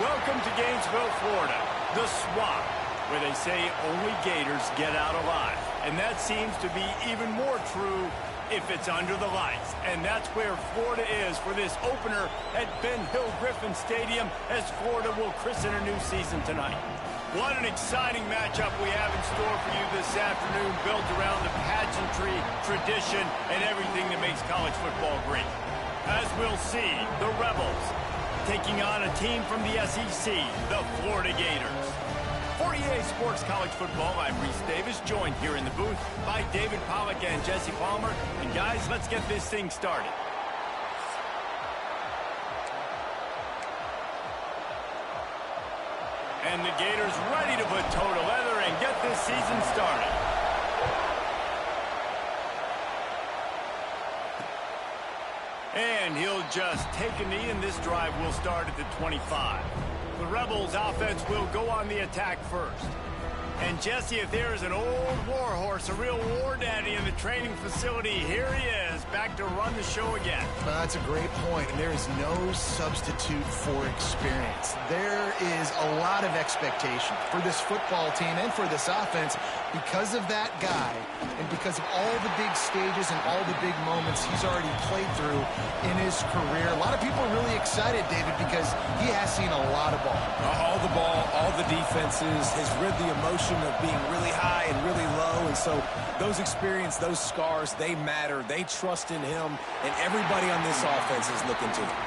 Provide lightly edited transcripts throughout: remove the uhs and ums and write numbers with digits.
Welcome to Gainesville, Florida, the swamp, where they say only Gators get out alive. And that seems to be even more true if it's under the lights. And that's where Florida is for this opener at Ben Hill Griffin Stadium as Florida will christen a new season tonight. What an exciting matchup we have in store for you this afternoon, built around the pageantry, tradition, and everything that makes college football great. As we'll see, the Rebels taking on a team from the SEC, the Florida Gators. For EA Sports College Football, I'm Reese Davis, joined here in the booth by David Pollack and Jesse Palmer. And guys, let's get this thing started. And the Gators ready to put toe to leather and get this season started. And he'll just take a knee, and this drive will start at the 25. The Rebels offense will go on the attack first. And Jesse, if there is an old war horse, a real war daddy in the training facility, here he is, back to run the show again. Well, that's a great point, and there is no substitute for experience. There is a lot of expectation for this football team and for this offense because of that guy and because of all the big stages and all the big moments he's already played through in his career. A lot of people are really excited, David, because he has seen a lot of ball. All the ball, all the defenses, has rid the emotion of being really high and really low, and so those experience, those scars, they matter. They trust in him, and everybody on this offense is looking to him.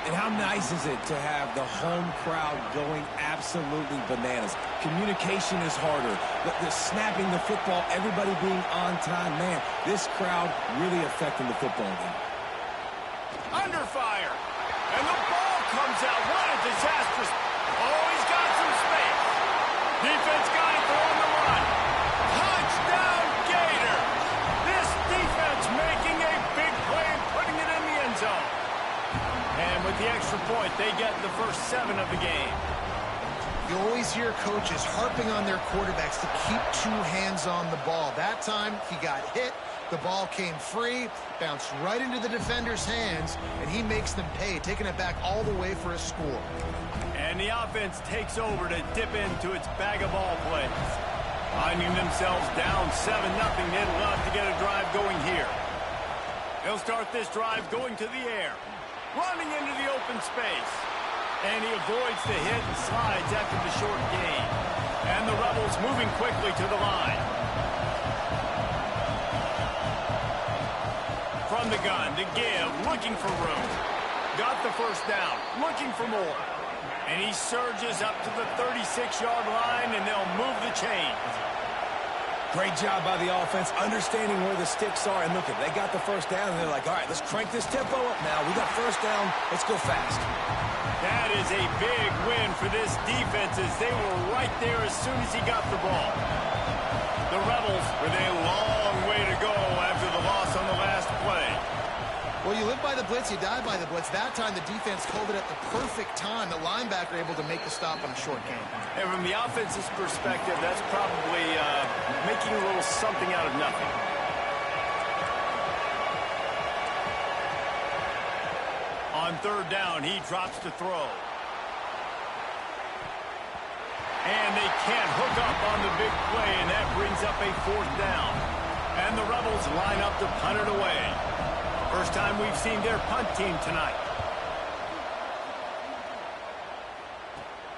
And how nice is it to have the home crowd going absolutely bananas? Communication is harder. The snapping the football, everybody being on time. Man, this crowd really affecting the football game. Under fire. And the ball comes out. What a disastrous. Oh, he's got some space. Defense got it on the run. Touchdown, Gator. This defense making a big play and putting it in the end zone. And with the extra point, they get the first 7 of the game. You always hear coaches harping on their quarterbacks to keep 2 hands on the ball. That time, he got hit. The ball came free, bounced right into the defender's hands, and he makes them pay, taking it back all the way for a score. And the offense takes over to dip into its bag of ball plays. Finding themselves down 7-0, they'd love to get a drive going here. They'll start this drive going to the air, running into the open space. And he avoids the hit and slides after the short gain. And the Rebels moving quickly to the line. From the gun to give, looking for room. Got the first down, looking for more. And he surges up to the 36-yard line, and they'll move the chains. Great job by the offense, understanding where the sticks are. And look, they got the first down, and they're like, all right, let's crank this tempo up now. We got first down. Let's go fast. That is a big win for this defense as they were right there as soon as he got the ball. The Rebels with a long way to go after the loss on the last play. Well, you live by the blitz, you die by the blitz. That time, the defense called it at the perfect time. The linebacker able to make the stop on a short gain. And from the offense's perspective, that's probably making a little something out of nothing. On third down, he drops to throw. And they can't hook up on the big play, and that brings up a 4th down. And the Rebels line up to punt it away. First time we've seen their punt team tonight.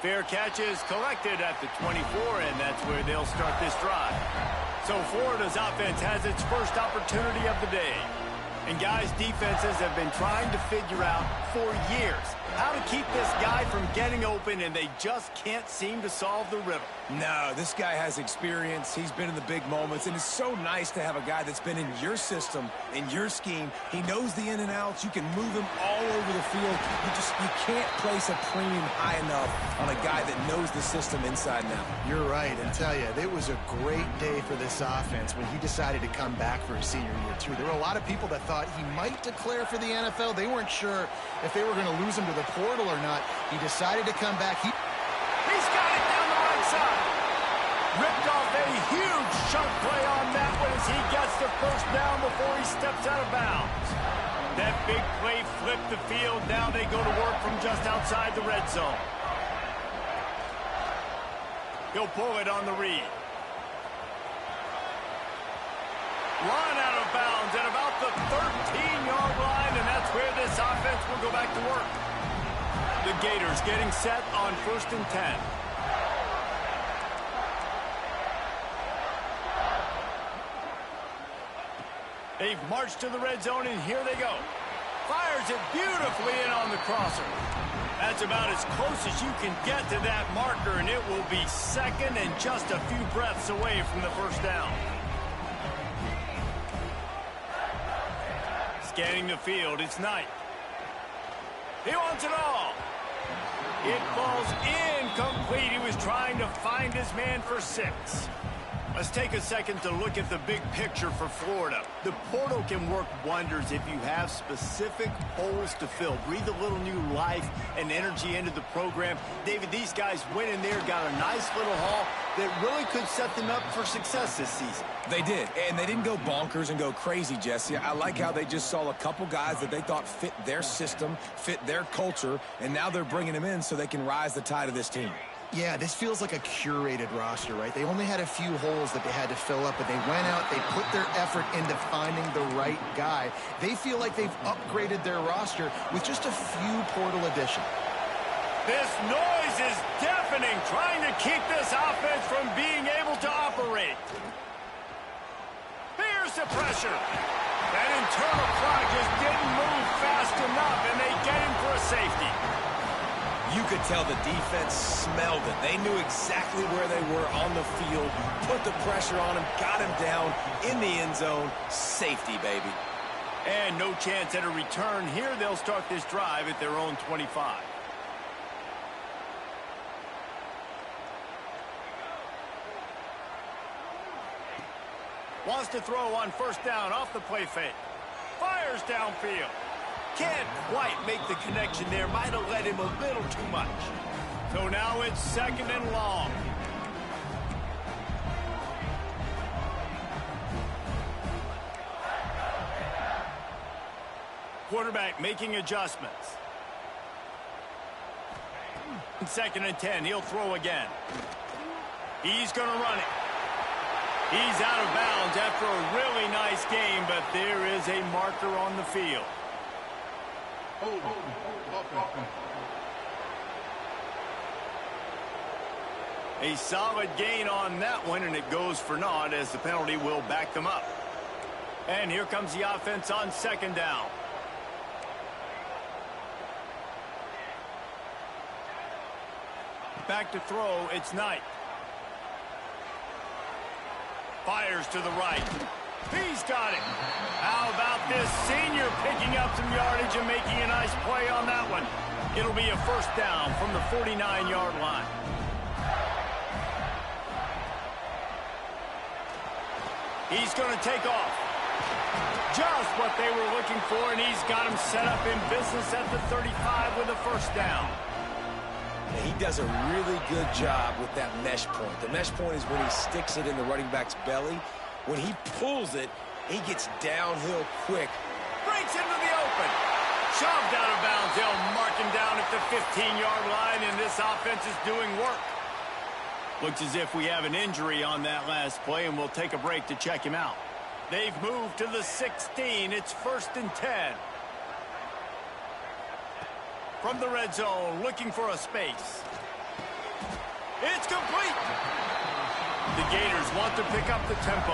Fair catch is collected at the 24, and that's where they'll start this drive. So Florida's offense has its first opportunity of the day. And guys, defenses have been trying to figure out for years how to keep this guy from getting open, and they just can't seem to solve the riddle. No, this guy has experience. He's been in the big moments, and it's so nice to have a guy that's been in your system, in your scheme. He knows the in and outs. You can move him all over the field. You can't place a premium high enough on a guy that knows the system inside and out. You're right, and tell you, it was a great day for this offense when he decided to come back for his senior year, too. There were a lot of people that thought he might declare for the NFL. They weren't sure if they were going to lose him to the portal or not. He decided to come back. He's got it down the right side. Ripped off a huge chunk play on that one as he gets the first down before he steps out of bounds. That big play flipped the field. Now they go to work from just outside the red zone. He'll pull it on the read. Run out of bounds at about the 13-yard line, and that's where this offense will go back to work. The Gators getting set on 1st and 10. They've marched to the red zone, and here they go. Fires it beautifully in on the crosser. That's about as close as you can get to that marker, and it will be second and just a few breaths away from the first down. Scanning the field, it's Knight. He wants it all. It falls incomplete. He was trying to find his man for 6. Let's take a second to look at the big picture for Florida. The portal can work wonders if you have specific holes to fill. Breathe a little new life and energy into the program. David, these guys went in there, got a nice little haul that really could set them up for success this season. They did, and they didn't go bonkers and go crazy, Jesse. I like how they just saw a couple guys that they thought fit their system, fit their culture, and now they're bringing them in so they can rise the tide of this team. Yeah, this feels like a curated roster, right? They only had a few holes that they had to fill up, but they went out, they put their effort into finding the right guy. They feel like they've upgraded their roster with just a few portal additions. This noise is deafening, trying to keep this offense from being able to operate. Here's the pressure. That internal clock just didn't move fast enough, and they get him for a safety. You could tell the defense smelled it. They knew exactly where they were on the field, put the pressure on him, got him down in the end zone. Safety, baby. And no chance at a return here. They'll start this drive at their own 25. Wants to throw on 1st down off the play fake. Fires downfield. Can't quite make the connection there. Might have led him a little too much. So now it's 2nd and long. Quarterback making adjustments. 2nd and 10. He'll throw again. He's going to run it. He's out of bounds after a really nice game, but there is a marker on the field. A solid gain on that one, and it goes for naught as the penalty will back them up. And here comes the offense on 2nd down. Back to throw, it's Knight. Fires to the right. He's got it. How about this senior picking up some yardage and making a nice play on that one? It'll be a 1st down from the 49-yard line. He's going to take off. Just what they were looking for, and he's got him set up in business at the 35 with a 1st down. He does a really good job with that mesh point. The mesh point is when he sticks it in the running back's belly. When he pulls it, he gets downhill quick. Breaks into the open. Shoved out of bounds. They'll mark him down at the 15-yard line, and this offense is doing work. Looks as if we have an injury on that last play, and we'll take a break to check him out. They've moved to the 16. It's 1st and 10. From the red zone, looking for a space. It's complete. The Gators want to pick up the tempo.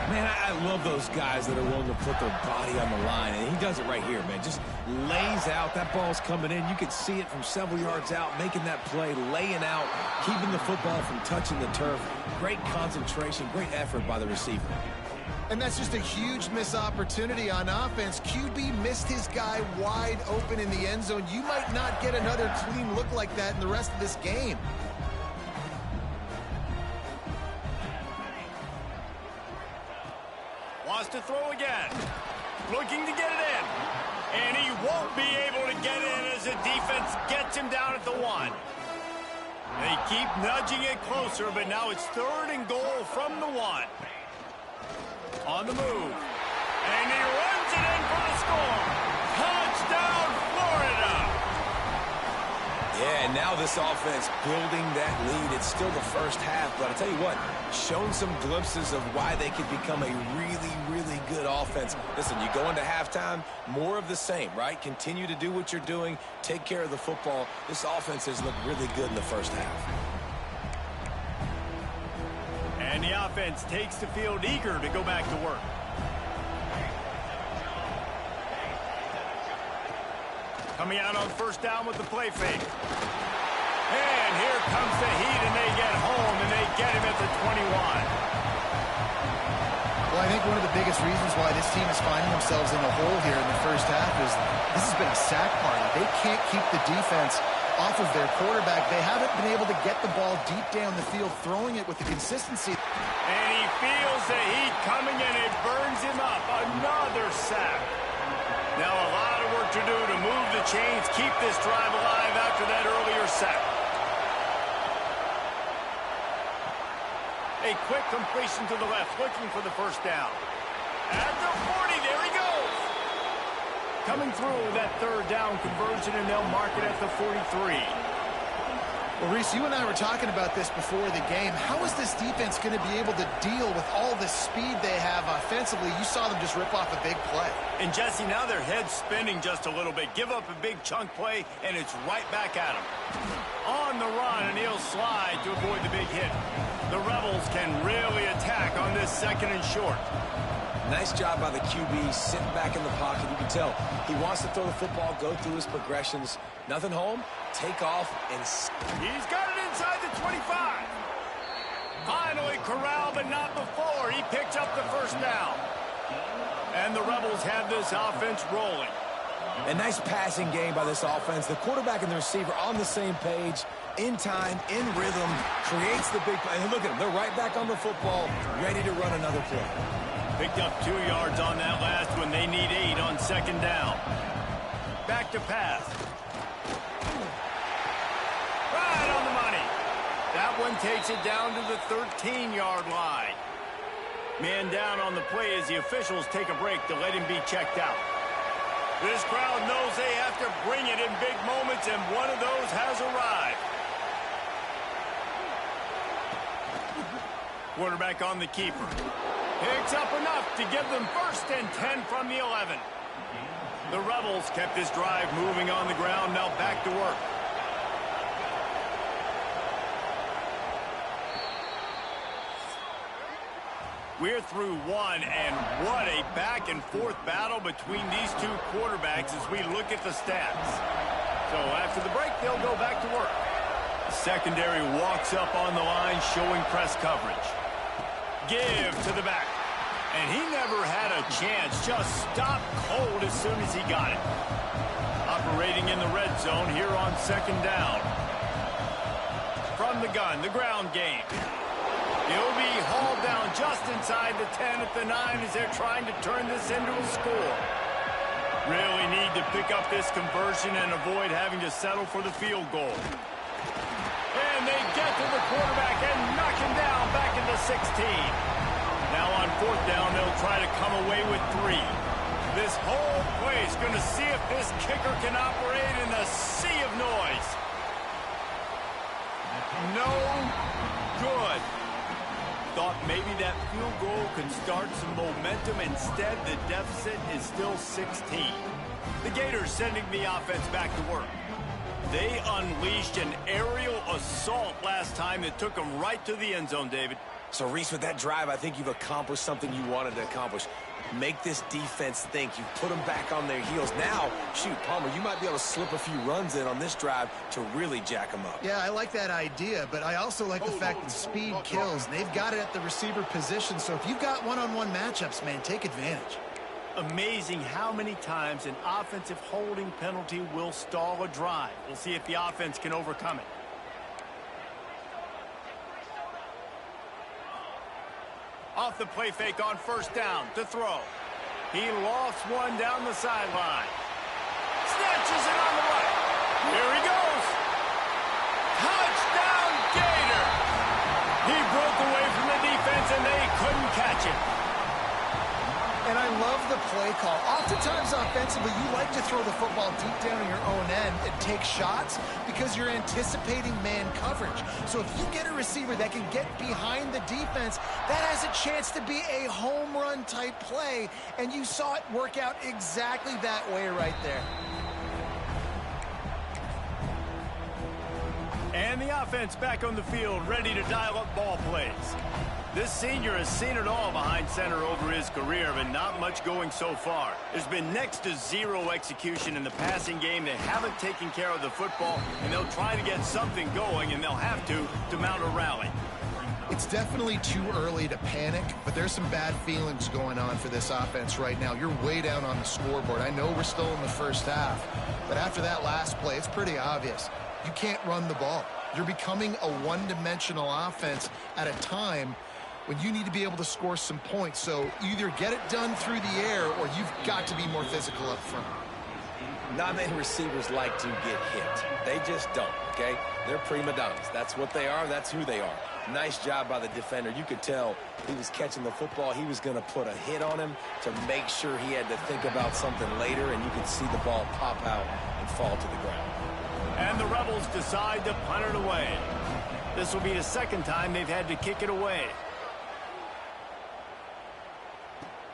Man, I love those guys that are willing to put their body on the line, and he does it right here, man. Just lays out. That ball's coming in. You can see it from several yards out, making that play, laying out, keeping the football from touching the turf. Great concentration, great effort by the receiver. And that's just a huge missed opportunity on offense. QB missed his guy wide open in the end zone. You might not get another clean look like that in the rest of this game. Wants to throw again. Looking to get it in. And he won't be able to get in as the defense gets him down at the 1. They keep nudging it closer, but now it's 3rd and goal from the 1. On the move. And he runs it in for the score. Touchdown, Florida. Yeah, and now this offense building that lead. It's still the first half, but I tell you what, shown some glimpses of why they could become a really, really good offense. Listen, you go into halftime, more of the same, right? Continue to do what you're doing, take care of the football. This offense has looked really good in the first half. And the offense takes the field eager to go back to work. Coming out on first down with the play fake. And here comes the heat, and they get home, and they get him at the 21. Well, I think one of the biggest reasons why this team is finding themselves in a hole here in the first half is this has been a sack party. They can't keep the defense off of their quarterback. They haven't been able to get the ball deep down the field, throwing it with the consistency. And he feels the heat coming, and it burns him up. Another sack. Now a lot of work to do to move the chains, keep this drive alive after that earlier sack. A quick completion to the left, looking for the first down. At the 40, there he goes. Coming through that third down conversion, and they'll mark it at the 43. Well, Reese, you and I were talking about this before the game. How is this defense going to be able to deal with all the speed they have offensively? You saw them just rip off a big play. And, Jesse, now their head's spinning just a little bit. Give up a big chunk play, and it's right back at them. On the run, and he'll slide to avoid the big hit. The Rebels can really attack on this second and short. Nice job by the QB, sitting back in the pocket. You can tell he wants to throw the football, go through his progressions. Nothing home, take off, and... He's got it inside the 25. Finally corralled, but not before. He picked up the first down. And the Rebels have this offense rolling. A nice passing game by this offense. The quarterback and the receiver on the same page, in time, in rhythm, creates the big play. And look at them. They're right back on the football, ready to run another play. Picked up 2 yards on that last one. They need 8 on second down. Back to pass. Right on the money. That one takes it down to the 13-yard line. Man down on the play as the officials take a break to let him be checked out. This crowd knows they have to bring it in big moments, and one of those has arrived. Quarterback on the keeper. Picks up enough to give them 1st and 10 from the 11. The Rebels kept this drive moving on the ground, now back to work. We're through one, and what a back-and-forth battle between these two quarterbacks as we look at the stats. So after the break, they'll go back to work. The secondary walks up on the line, showing press coverage. Give to the back. And he never had a chance, just stopped cold as soon as he got it. Operating in the red zone here on second down. From the gun, the ground game. He'll be hauled down just inside the 10 at the 9 as they're trying to turn this into a score. Really need to pick up this conversion and avoid having to settle for the field goal. And they get to the quarterback and knock him down back into 16. Now on fourth down, they'll try to come away with 3. This whole play is going to see if this kicker can operate in the sea of noise. No good. Thought maybe that field goal could start some momentum. Instead, the deficit is still 16. The Gators sending the offense back to work. They unleashed an aerial assault last time that took them right to the end zone, David. So, Reese, with that drive, I think you've accomplished something you wanted to accomplish. Make this defense think. You put them back on their heels. Now, shoot, Palmer, you might be able to slip a few runs in on this drive to really jack them up. Yeah, I like that idea, but I also like the fact that speed kills. And they've got it at the receiver position, so if you've got one-on-one matchups, man, take advantage. Amazing how many times an offensive holding penalty will stall a drive. We'll see if the offense can overcome it. Off the play fake on first down to throw. He lofts one down the sideline. Snatches it on the right. Here he goes. Touchdown, Gator. He broke away from the defense, and they couldn't catch him. And I love the play call. Oftentimes offensively, you like to throw the football deep down in your own end and take shots because you're anticipating man coverage. So if you get a receiver that can get behind the defense, that has a chance to be a home run type play, and you saw it work out exactly that way right there. And the offense back on the field, ready to dial up ball plays. This senior has seen it all behind center over his career, but not much going so far. There's been next to zero execution in the passing game. They haven't taken care of the football, and they'll try to get something going, and they'll have to mount a rally. It's definitely too early to panic, but there's some bad feelings going on for this offense right now. You're way down on the scoreboard. I know we're still in the first half, but after that last play, it's pretty obvious. You can't run the ball. You're becoming a one-dimensional offense at a time when you need to be able to score some points. So either get it done through the air or you've got to be more physical up front. Not many receivers like to get hit. They just don't, okay? They're prima donnas. That's what they are. That's who they are. Nice job by the defender. You could tell he was catching the football. He was going to put a hit on him to make sure he had to think about something later, and you could see the ball pop out and fall to the ground. And the Rebels decide to punt it away. This will be the second time they've had to kick it away.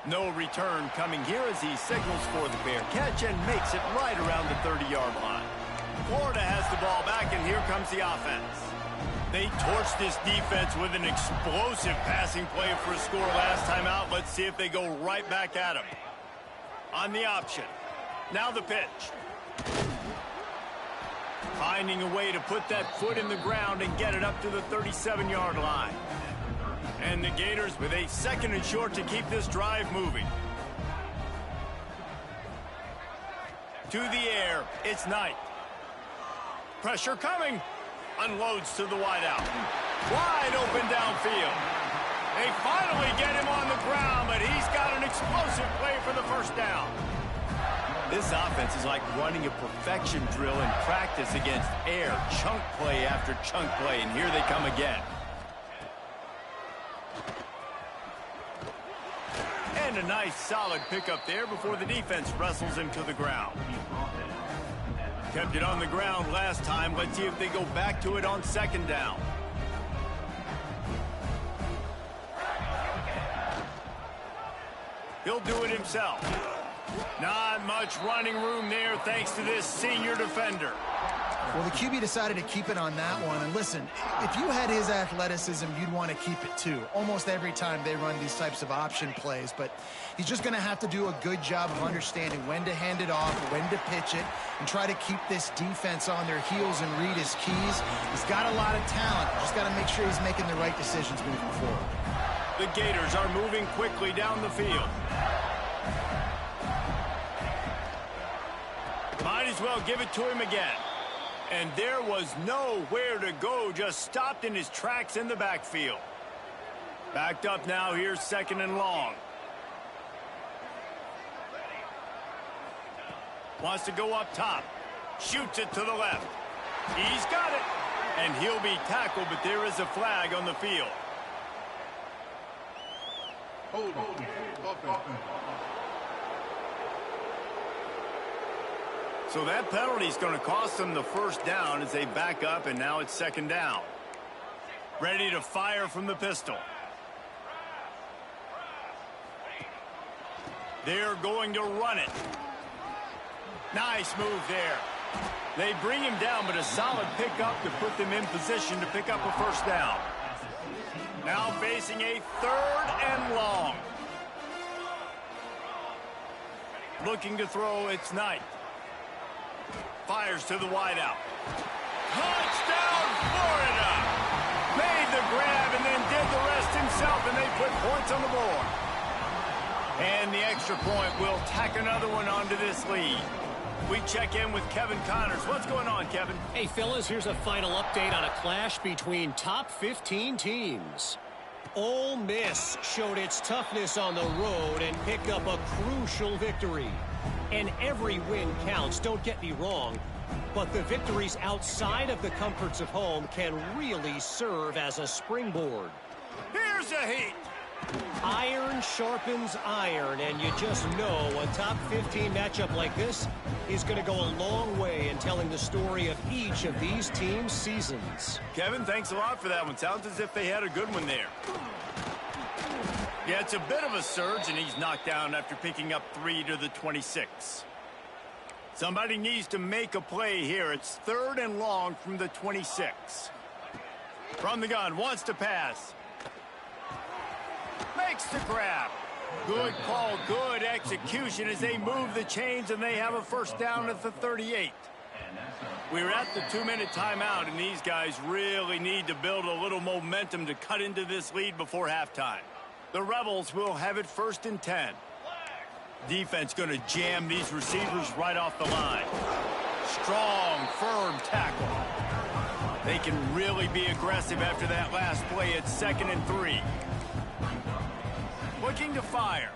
No return coming here as he signals for the fair catch and makes it right around the 30-yard line. Florida has the ball back, and here comes the offense. They torched this defense with an explosive passing play for a score last time out. Let's see if they go right back at him. On the option. Now the pitch. Finding a way to put that foot in the ground and get it up to the 37-yard line. And the Gators with a 2nd and short to keep this drive moving. To the air, it's Knight. Pressure coming. Unloads to the wideout. Wide open downfield. They finally get him on the ground, but he's got an explosive play for the first down. This offense is like running a perfection drill in practice against air. Chunk play after chunk play, and here they come again. And a nice solid pickup there before the defense wrestles him to the ground. Kept it on the ground last time. Let's see if they go back to it on 2nd down. He'll do it himself. Not much running room there thanks to this senior defender. Well, the QB decided to keep it on that one. And listen, if you had his athleticism, you'd want to keep it too. Almost every time they run these types of option plays. But he's just going to have to do a good job of understanding when to hand it off, when to pitch it, and try to keep this defense on their heels and read his keys. He's got a lot of talent. Just got to make sure he's making the right decisions moving forward. The Gators are moving quickly down the field. Might as well give it to him again. And there was nowhere to go, just stopped in his tracks in the backfield. Backed up now, here's 2nd and long. Wants to go up top. Shoots it to the left. He's got it. And he'll be tackled, but there is a flag on the field. Hold on. So that penalty is going to cost them the first down as they back up, and now it's 2nd down. Ready to fire from the pistol. They're going to run it. Nice move there. They bring him down, but a solid pickup to put them in position to pick up a first down. Now facing a 3rd and long. Looking to throw, it's Knight. Fires to the wideout. Touchdown, Florida! Made the grab and then did the rest himself, and they put points on the board. And the extra point will tack another one onto this lead. We check in with Kevin Connors. What's going on, Kevin? Hey, fellas, here's a final update on a clash between top 15 teams. Ole Miss showed its toughness on the road and picked up a crucial victory. And every win counts, don't get me wrong, but the victories outside of the comforts of home can really serve as a springboard. Here's a heat. Iron Iron sharpens iron, and you just know a top 15 matchup like this is going to go a long way in telling the story of each of these teams' seasons. Kevin, thanks a lot for that one. Sounds as if they had a good one there. Yeah, it's a bit of a surge, and he's knocked down after picking up 3 to the 26. Somebody needs to make a play here. It's 3rd and long from the 26. From the gun, wants to pass. Makes the grab. Good call, good execution as they move the chains, and they have a first down at the 38. We're at the 2-minute timeout, and these guys really need to build a little momentum to cut into this lead before halftime. The Rebels will have it 1st and 10. Defense going to jam these receivers right off the line. Strong, firm tackle. They can really be aggressive after that last play. It's 2nd and 3. Looking to fire.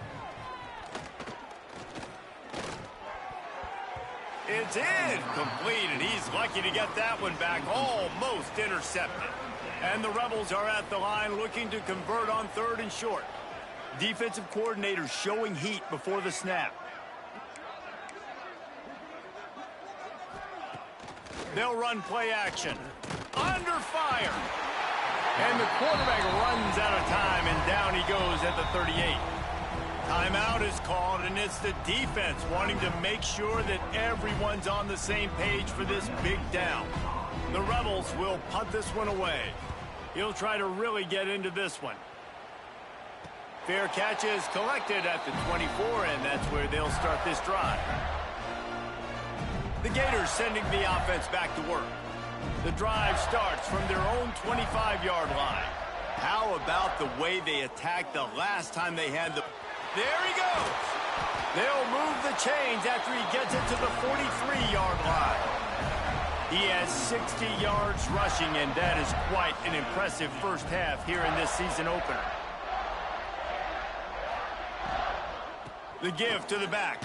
It's incomplete, and he's lucky to get that one back. Almost intercepted. And the Rebels are at the line looking to convert on 3rd and short. Defensive coordinator showing heat before the snap. They'll run play action. Under fire. And the quarterback runs out of time, and down he goes at the 38. Timeout is called, and it's the defense wanting to make sure that everyone's on the same page for this big down. The Rebels will punt this one away. He'll try to really get into this one. Fair catch is collected at the 24, and that's where they'll start this drive. The Gators sending the offense back to work. The drive starts from their own 25-yard line. How about the way they attacked the last time they had the... There he goes! They'll move the chains after he gets it to the 43-yard line. He has 60 yards rushing, and that is quite an impressive first half here in this season opener. The give to the back.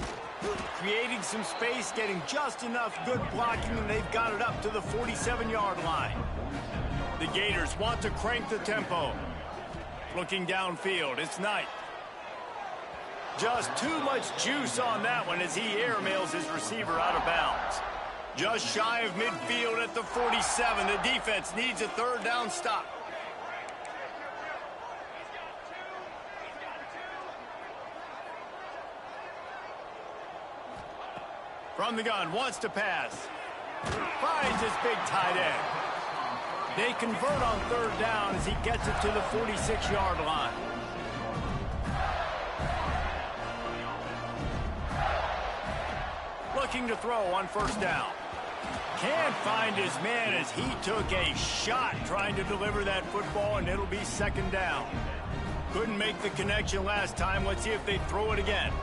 Creating some space, getting just enough good blocking, and they've got it up to the 47-yard line. The Gators want to crank the tempo. Looking downfield, it's Knight. Just too much juice on that one as he airmails his receiver out of bounds. Just shy of midfield at the 47. The defense needs a 3rd down stop. From the gun, wants to pass. Finds his big tight end. They convert on 3rd down as he gets it to the 46-yard line. Looking to throw on 1st down. Can't find his man as he took a shot trying to deliver that football, and it'll be 2nd down. Couldn't make the connection last time. Let's see if they throw it again.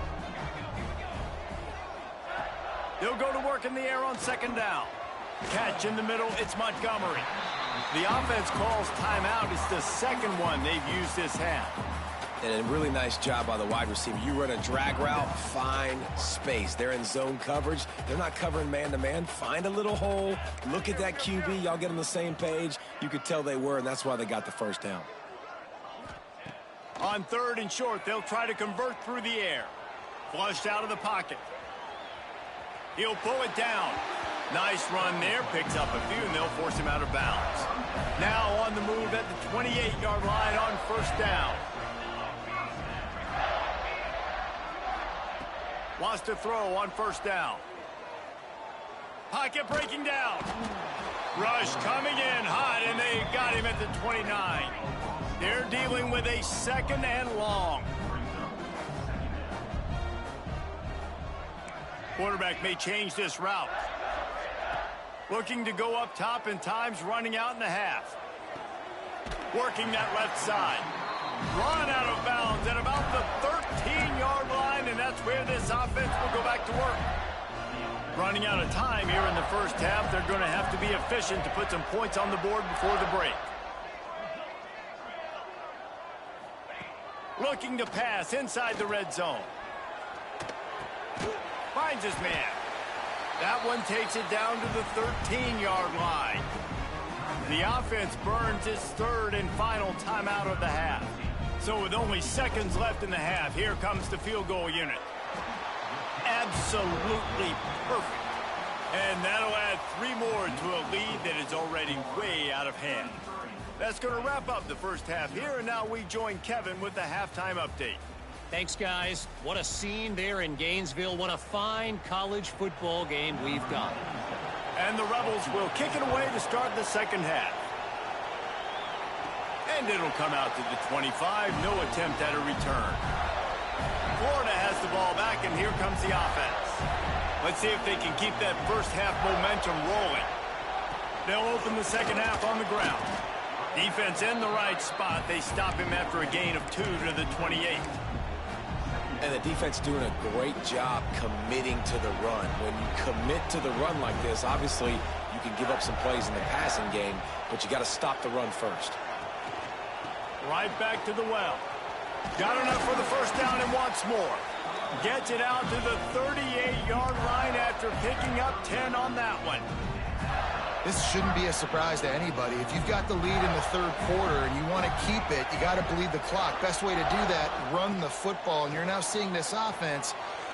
They'll go to work in the air on 2nd down. Catch in the middle, it's Montgomery. The offense calls timeout. It's the 2nd one they've used this half. And a really nice job by the wide receiver. You run a drag route, find space. They're in zone coverage. They're not covering man-to-man. Find a little hole. Look at that QB. Y'all get on the same page. You could tell they were, and that's why they got the 1st down. On 3rd and short, they'll try to convert through the air. Flushed out of the pocket. He'll pull it down. Nice run there. Picks up a few, and they'll force him out of bounds. Now on the move at the 28-yard line on 1st down. Wants to throw on 1st down. Pocket breaking down. Rush coming in hot, and they got him at the 29. They're dealing with a 2nd and long. Quarterback may change this route. Looking to go up top, and time's running out in the half. Working that left side. Run out of bounds at about the 13-yard line, and that's where this offense will go back to work. Running out of time here in the first half. They're going to have to be efficient to put some points on the board before the break. Looking to pass inside the red zone. Finds his man. That one takes it down to the 13-yard line. The offense burns its 3rd and final timeout of the half. So with only seconds left in the half, here comes the field goal unit. Absolutely perfect. And that'll add 3 more to a lead that is already way out of hand. That's going to wrap up the first half here, and now we join Kevin with the halftime update. Thanks, guys. What a scene there in Gainesville. What a fine college football game we've got. And the Rebels will kick it away to start the second half. And it'll come out to the 25. No attempt at a return. Florida has the ball back, and here comes the offense. Let's see if they can keep that first half momentum rolling. They'll open the second half on the ground. Defense in the right spot. They stop him after a gain of 2 to the 28. And the defense doing a great job committing to the run. When you commit to the run like this, obviously you can give up some plays in the passing game, but you got to stop the run first. Right back to the well. Got enough for the first down and wants more. Gets it out to the 38-yard line after picking up 10 on that one. This shouldn't be a surprise to anybody. If you've got the lead in the third quarter and you want to keep it, you got to bleed the clock. Best way to do that, run the football. And you're now seeing this offense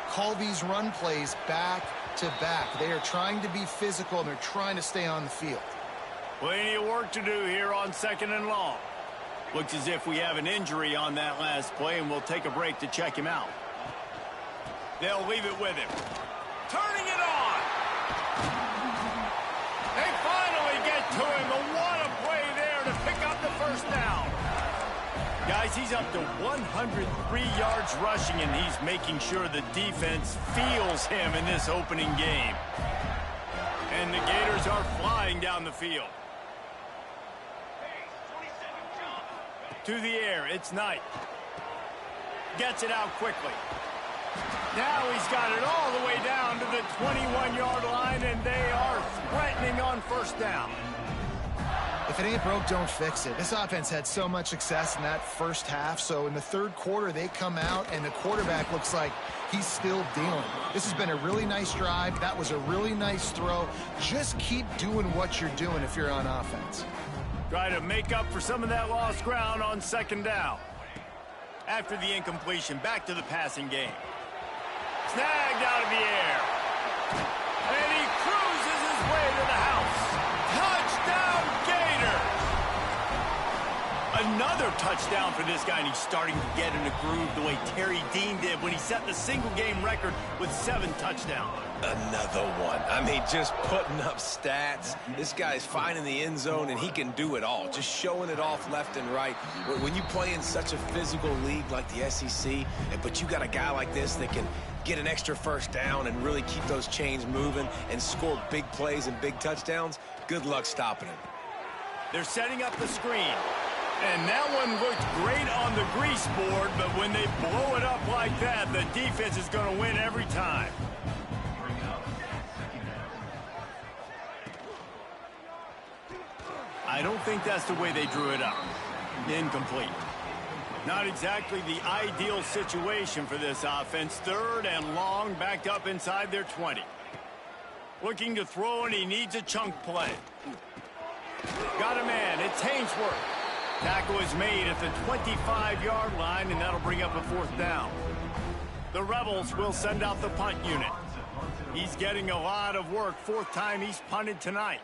call these run plays back to back. They are trying to be physical, and they're trying to stay on the field. Plenty of work to do here on 2nd and long. Looks as if we have an injury on that last play, and we'll take a break to check him out. They'll leave it with him. Turning it on. They finally get to him. But what a play there to pick up the first down. Guys, he's up to 103 yards rushing, and he's making sure the defense feels him in this opening game. And the Gators are flying down the field. To the air, it's Knight. Gets it out quickly. Now he's got it all the way down to the 21-yard line, and they are threatening on first down. If it ain't broke, don't fix it. This offense had so much success in that first half, so in the third quarter, they come out, and the quarterback looks like he's still dealing. This has been a really nice drive. That was a really nice throw. Just keep doing what you're doing if you're on offense. Try to make up for some of that lost ground on second down. After the incompletion, back to the passing game. Snagged out of the air. And he cruises his way to the house. Touchdown, Gators! Another touchdown for this guy, and he's starting to get in a groove the way Terry Dean did when he set the single-game record with 7 touchdowns. Another one. I mean, just putting up stats. This guy's finding the end zone, and he can do it all. Just showing it off left and right. When you play in such a physical league like the SEC, but you got a guy like this that can get an extra first down and really keep those chains moving and score big plays and big touchdowns, good luck stopping him. They're setting up the screen. And that one looked great on the grease board, but when they blow it up like that, the defense is going to win every time. I don't think that's the way they drew it up. Incomplete. Not exactly the ideal situation for this offense. 3rd and long, backed up inside their 20. Looking to throw, and he needs a chunk play. Got a man. It's Hainsworth. Tackle is made at the 25-yard line, and that'll bring up a 4th down. The Rebels will send out the punt unit. He's getting a lot of work. 4th time he's punted tonight.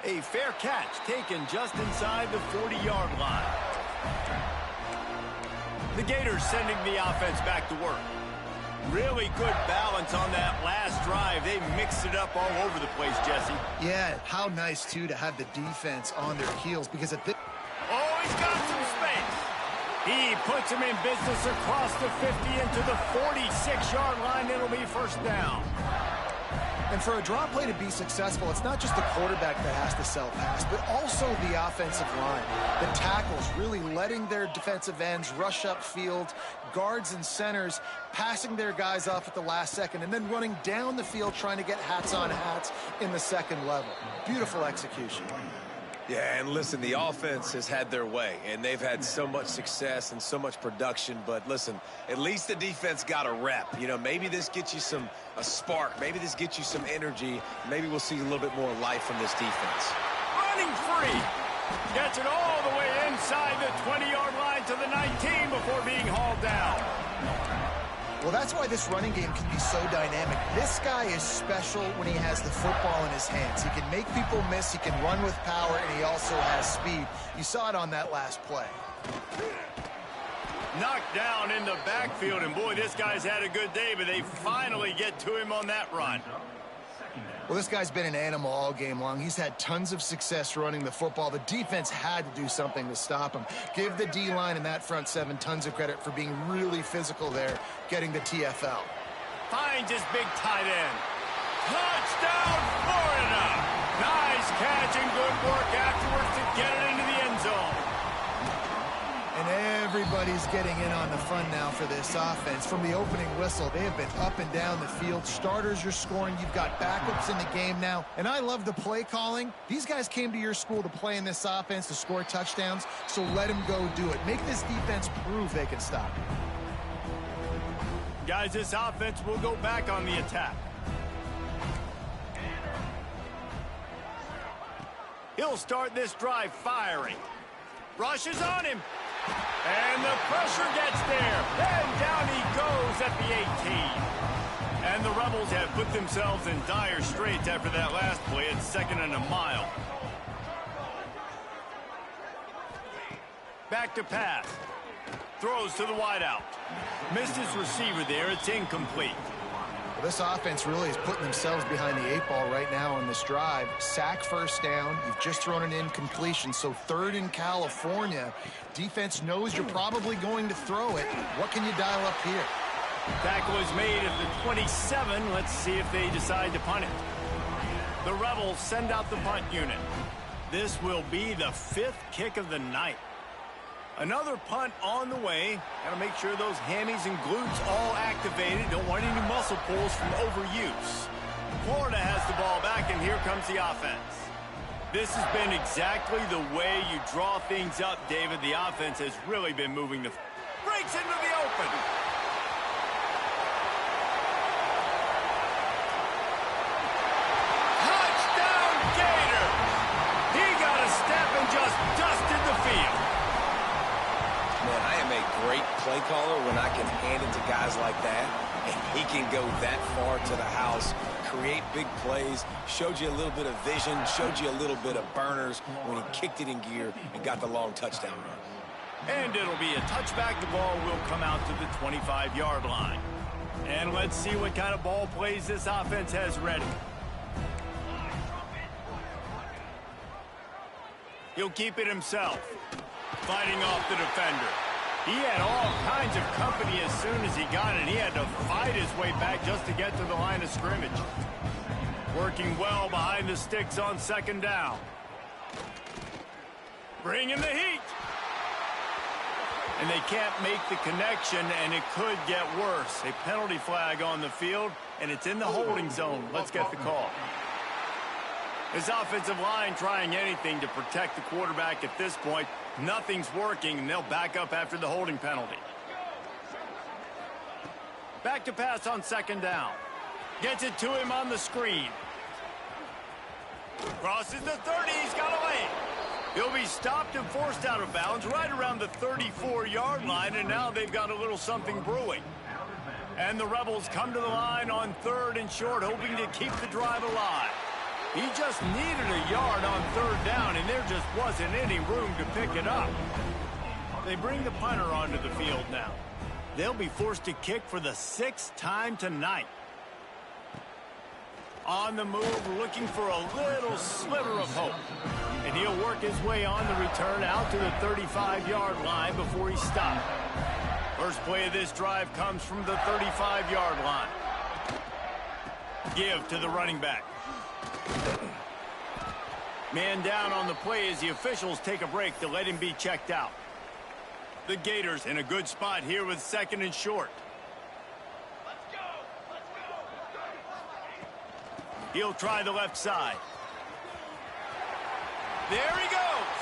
A fair catch taken just inside the 40-yard line. The Gators sending the offense back to work. Really good balance on that last drive. They mixed it up all over the place, Jesse. Yeah, how nice, too, to have the defense on their heels, because at this... Oh, he's got some space. He puts him in business across the 50 into the 46-yard line. It'll be first down. And for a draw play to be successful, it's not just the quarterback that has to sell pass, but also the offensive line. The tackles really letting their defensive ends rush upfield, guards and centers passing their guys off at the last second, and then running down the field trying to get hats on hats in the second level. Beautiful execution. Yeah, and listen, the offense has had their way, and they've had so much success and so much production. But listen, at least the defense got a rep. You know, maybe this gets you a spark. Maybe this gets you some energy. Maybe we'll see a little bit more life from this defense. Running free. Gets it all the way inside the 20-yard line. get to the 19 before being hauled down. Well, that's why this running game can be so dynamic. This guy is special when he has the football in his hands. He can make people miss, he can run with power, and he also has speed. You saw it on that last play. Knocked down in the backfield, and boy, this guy's had a good day, but they finally get to him on that run. Well, this guy's been an animal all game long. He's had tons of success running the football. The defense had to do something to stop him. Give the D-line and that front seven tons of credit for being really physical there, getting the TFL. Finds his big tight end. Touchdown, Florida! Nice catch and good work afterwards to get it into the end zone. And everybody's getting in on the fun now for this offense. From the opening whistle, they have been up and down the field. Starters are scoring. You've got backups in the game now. And I love the play calling. These guys came to your school to play in this offense to score touchdowns, so let them go do it. Make this defense prove they can stop it. Guys, this offense will go back on the attack. He'll start this drive firing. Rushes on him. And the pressure gets there. And down he goes at the 18. And the Rebels have put themselves in dire straits after that last play. It's 2nd and a mile. Back to pass. Throws to the wideout. Missed his receiver there. It's incomplete. Well, this offense really is putting themselves behind the 8 ball right now on this drive. Sack first down. You've just thrown an incompletion, so 3rd in California. Defense knows you're probably going to throw it. What can you dial up here? Tackle is made at the 27. Let's see if they decide to punt it. The Rebels send out the punt unit. This will be the 5th kick of the night. Another punt on the way. Got to make sure those hammies and glutes all activated. Don't want any muscle pulls from overuse. Florida has the ball back, and here comes the offense. This has been exactly the way you draw things up, David. The offense has really been moving the... Breaks into the open. Touchdown, Gators! He got a step and just dusted the field. Man, I am a great play caller when I can hand it to guys like that, and he can go that far to the house, create big plays, showed you a little bit of vision, showed you a little bit of burners when he kicked it in gear and got the long touchdown run. And it'll be a touchback. The ball will come out to the 25-yard line. And let's see what kind of ball plays this offense has ready. He'll keep it himself. Fighting off the defender. He had all kinds of company as soon as he got it. He had to fight his way back just to get to the line of scrimmage. Working well behind the sticks on 2nd down. Bringing the heat. And they can't make the connection, and it could get worse. A penalty flag on the field, and it's in the holding zone. Let's get the call. His offensive line trying anything to protect the quarterback at this point. Nothing's working, and they'll back up after the holding penalty. Back to pass on 2nd down. Gets it to him on the screen. Crosses the 30. He's got a lane. He'll be stopped and forced out of bounds right around the 34-yard line, and now they've got a little something brewing. And the Rebels come to the line on 3rd and short, hoping to keep the drive alive. He just needed a yard on 3rd down, and there just wasn't any room to pick it up. They bring the punter onto the field now. They'll be forced to kick for the 6th time tonight. On the move, looking for a little sliver of hope. And he'll work his way on the return out to the 35-yard line before he's stopped. First play of this drive comes from the 35-yard line. Give to the running back. Man down on the play as the officials take a break to let him be checked out. The Gators in a good spot here with 2nd and short. He'll try the left side. There he goes.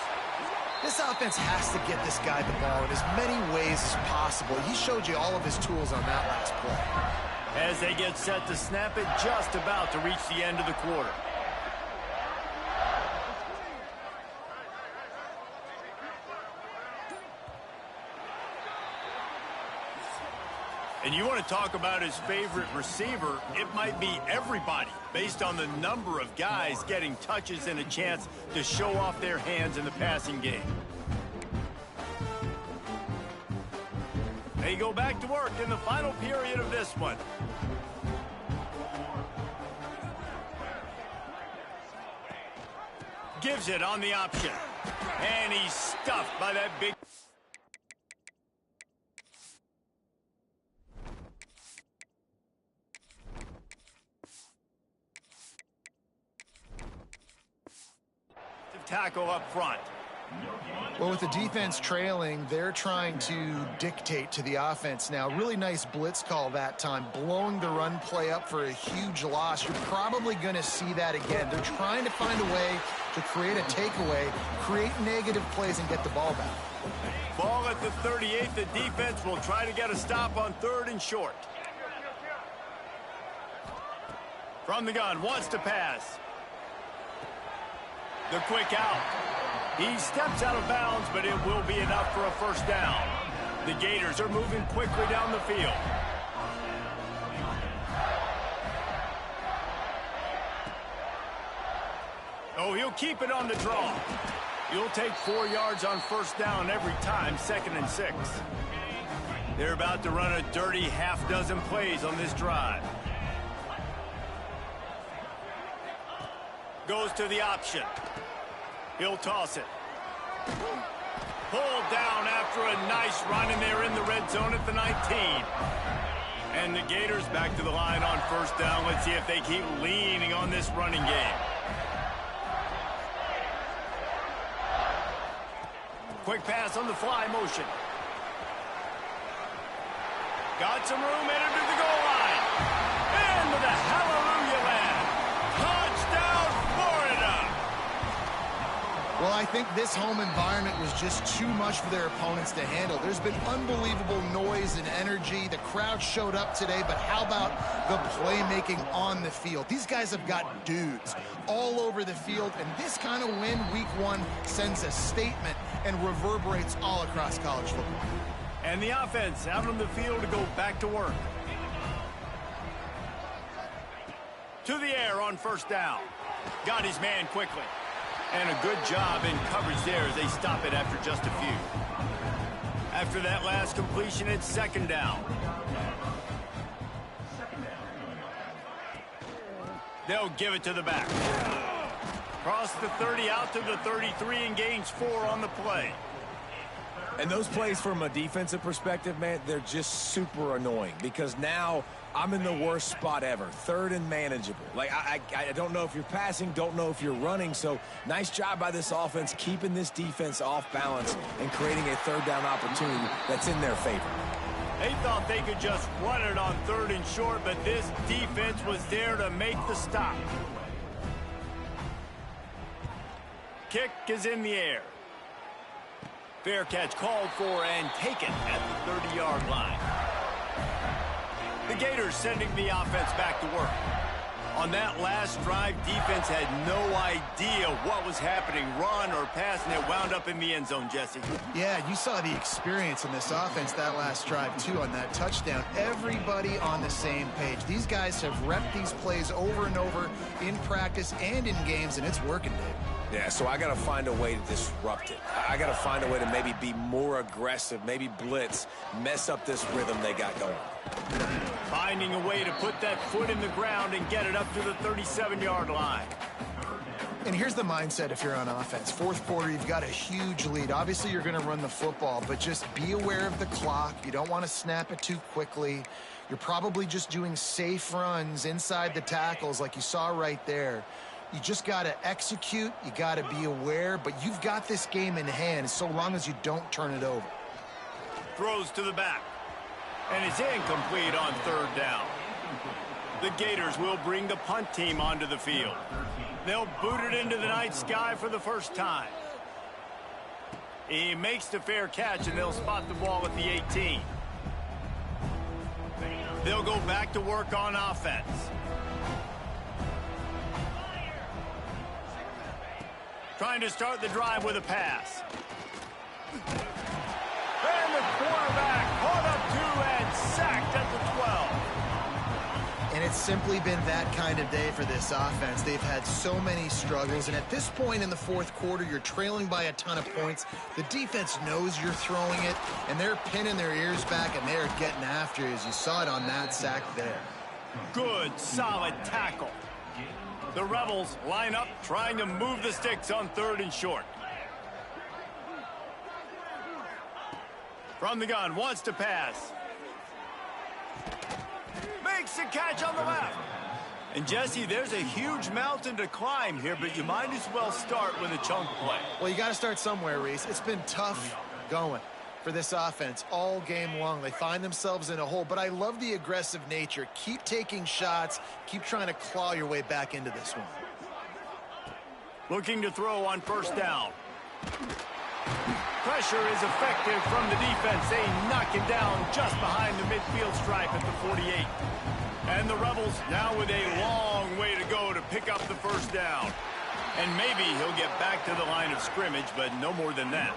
This offense has to get this guy the ball in as many ways as possible. He showed you all of his tools on that last play. As they get set to snap it, just about to reach the end of the quarter. And you want to talk about his favorite receiver, it might be everybody based on the number of guys getting touches and a chance to show off their hands in the passing game. They go back to work in the final period of this one. Gives it on the option. And he's stuffed by that big... tackle up front. Well, with the defense trailing, they're trying to dictate to the offense now. Really nice blitz call that time, blowing the run play up for a huge loss. You're probably going to see that again. They're trying to find a way to create a takeaway, create negative plays, and get the ball back. Ball at the 38. The defense will try to get a stop on 3rd and short. From the gun, wants to pass. The quick out. He steps out of bounds, but it will be enough for a first down. The Gators are moving quickly down the field. Oh, he'll keep it on the draw. He'll take 4 yards on first down every time, 2nd and 6. They're about to run a dirty half-dozen plays on this drive. Goes to the option. He'll toss it. Pulled down after a nice run, and they're in the red zone at the 19. And the Gators back to the line on first down. Let's see if they keep leaning on this running game. Quick pass on the fly motion. Got some room, headed to the goal line. And with a hallelujah land. Touchdown, Florida! Well, I think this home environment was just too much for their opponents to handle. There's been unbelievable noise and energy. The crowd showed up today, but how about the playmaking on the field? These guys have got dudes all over the field, and this kind of win week 1 sends a statement and reverberates all across college football. And the offense out on the field to go back to work. To the air on first down. Got his man quickly. And a good job in coverage there as they stop it after just a few. After that last completion, it's 2nd down. They'll give it to the back. Cross the 30 out to the 33 and gains 4 on the play. And those plays from a defensive perspective, man, they're just super annoying because now I'm in the worst spot ever, 3rd and manageable. Like, I don't know if you're passing, don't know if you're running. So nice job by this offense keeping this defense off balance and creating a 3rd down opportunity that's in their favor. They thought they could just run it on 3rd and short, but this defense was there to make the stop. Kick is in the air. Fair catch called for and taken at the 30-yard line. The Gators sending the offense back to work. On that last drive, defense had no idea what was happening, run or pass, and it wound up in the end zone, Jesse. Yeah, you saw the experience in this offense that last drive, too, on that touchdown. Everybody on the same page. These guys have repped these plays over and over in practice and in games, and it's working, Dave. Yeah, so I got to find a way to disrupt it. I got to find a way to maybe be more aggressive, maybe blitz, mess up this rhythm they got going. Finding a way to put that foot in the ground and get it up to the 37-yard line. And here's the mindset if you're on offense. 4th quarter, you've got a huge lead. Obviously, you're going to run the football, but just be aware of the clock. You don't want to snap it too quickly. You're probably just doing safe runs inside the tackles like you saw right there. You just got to execute. You got to be aware, but you've got this game in hand so long as you don't turn it over. Throws to the back. And it's incomplete on 3rd down. The Gators will bring the punt team onto the field. They'll boot it into the night sky for the first time. He makes the fair catch, and they'll spot the ball at the 18. They'll go back to work on offense. Trying to start the drive with a pass. And the quarterback caught up to and sacked at the It's simply been that kind of day for this offense. They've had so many struggles, and at this point in the fourth quarter, you're trailing by a ton of points. The defense knows you're throwing it, and they're pinning their ears back, and they're getting after you, as you saw it on that sack there. Good, solid tackle. The Rebels line up, trying to move the sticks on 3rd and short. From the gun, wants to pass. Makes the catch on the left. And Jesse, there's a huge mountain to climb here, but you might as well start with a chunk play. Well, you got to start somewhere, Reese. It's been tough going for this offense all game long. They find themselves in a hole, but I love the aggressive nature. Keep taking shots. Keep trying to claw your way back into this one. Looking to throw on 1st down. Pressure is effective from the defense. They knock him down just behind the midfield stripe at the 48. And the Rebels now with a long way to go to pick up the 1st down. And maybe he'll get back to the line of scrimmage, but no more than that.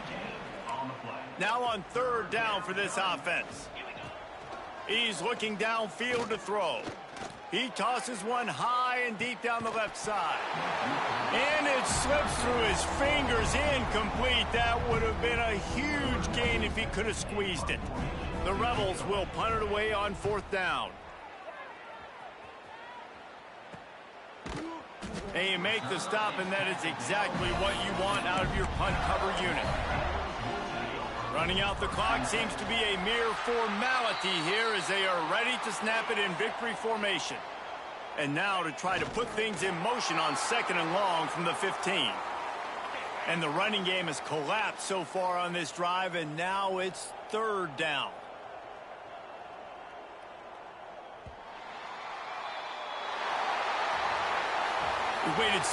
Now on 3rd down for this offense. He's looking downfield to throw. He tosses one high and deep down the left side. And it slips through his fingers, incomplete. That would have been a huge gain if he could have squeezed it. The Rebels will punt it away on 4th down. And you make the stop, and that is exactly what you want out of your punt cover unit. Running out the clock seems to be a mere formality here as they are ready to snap it in victory formation. And now to try to put things in motion on 2nd and long from the 15. And the running game has collapsed so far on this drive, and now it's 3rd down. We waited